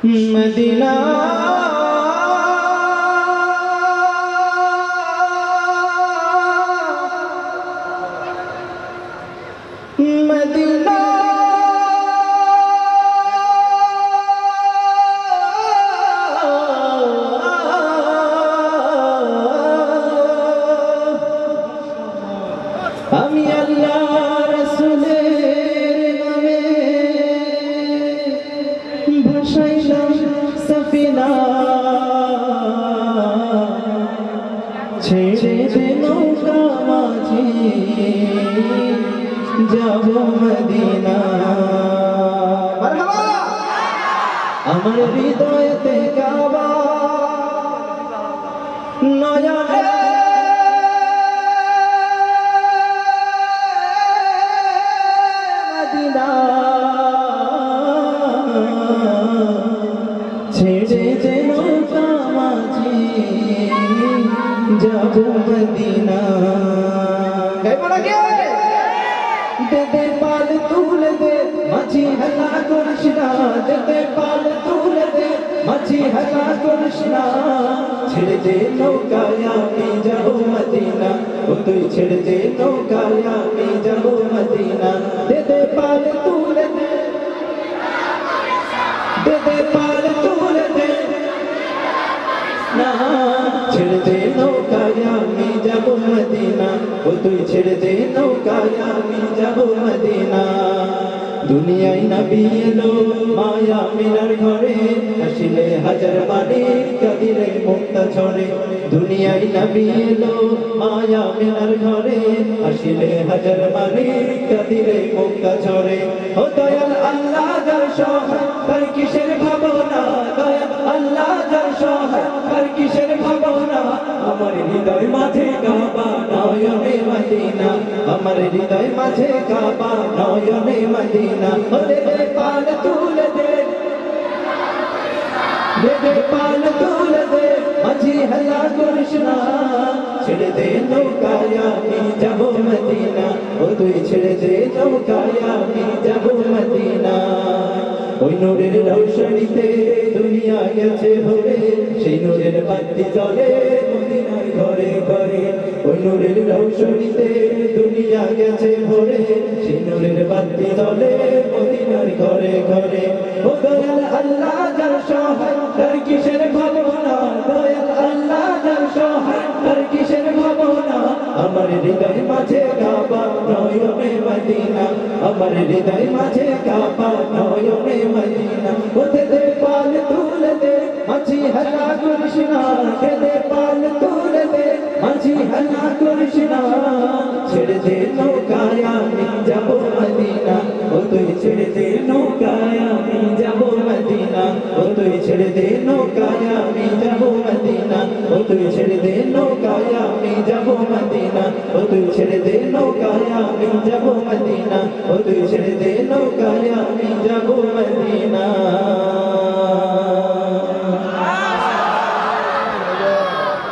Medina Medina আমি আল্লাহ রাসূলের নামে ভাসাইলাম সফিনা ছেড়ে দে নৌকা মাঝি যাব মদিনা মারহাবা আমার হৃদয়তে কাবা নয়নে ছেড়ে যে নৌকা মাঝি যাব মদিনা দে পাল তুলে দে মাঝি হালা করিস না দে পাল তুলে দে মাঝি হালা করিস না ছেড়ে দে নৌকায় আমি যাব মদিনা ও তুই ছেড়ে দে নৌকায় আমি যাব মদিনা দে পাল তুলে দে দে পাল তুলে দে না ছেড়ে দে নৌকায় আমি যাব মদিনা ও তুই ছেড়ে দে নৌকায় আমি যাব মদিনা দুনিয়ায় নবী এলো মায়া মিনার ঘরে আসিলে হাজার বাণী কাদিরে মুক্তা ছড়ে দুনিয়ায় নবী এলো মায়া মিনার ঘরে আসিলে হাজার বাণী কাদিরে মুক্তা ছড়ে ও দয়াল আল্লাহ যার সহায় তার কিসের ভাবনা দয়াল আল্লাহ যার সহায় তার কিসের ভাবনা আমার হৃদয় মাঝে কাবা নয়নে মদিনা আমার হৃদয় মাঝে কাবা নয়নে মদিনা দে পাল তুলে দে পাল তুলে দে মাঝি হালা করিস না ছেড়ে দে নৌকায় আমি যাব মদিনা ও তুই ছেড়ে দে নৌকায় আমি যাব মদিনা ওই নূরের রৌশনীতে দুনিয়া গেছে ভরে সেই নূরের বাতি জ্বলে মদিনার ঘরে ঘরে ওই নূরের রৌশনীতে দুনিয়া গেছে ভরে সেই নূরের বাতি জ্বলে মদিনার ঘরে ঘরে ও দয়াল আল্লাহ যার সহায় তার কিসের ভাবনা দয়াল আল্লাহ যার সহায় তার কিসের ভাবনা আমার হৃদয় মাঝে কাবা নয়নে মদিনা আমার হৃদয় মাঝে কাবা নয়নে মদিনা ও দে পাল তুলে দে মাঝি হালা করিস না দে পাল তুলে দে মাঝি হালা করিস না ছেড়ে দে নৌকায় আমি যাব মদিনা ও তুই ছেড়ে দে নৌকায় আমি যাব মদিনা ও তুই ছেড়ে দে নৌকায় আমি যাব মদিনা ও তুই ছেড়ে দে নৌকায় আমি যাব মদিনা ও তুই ছেড়ে দে নৌকায় আমি যাব মদিনা ও তুই ছেড়ে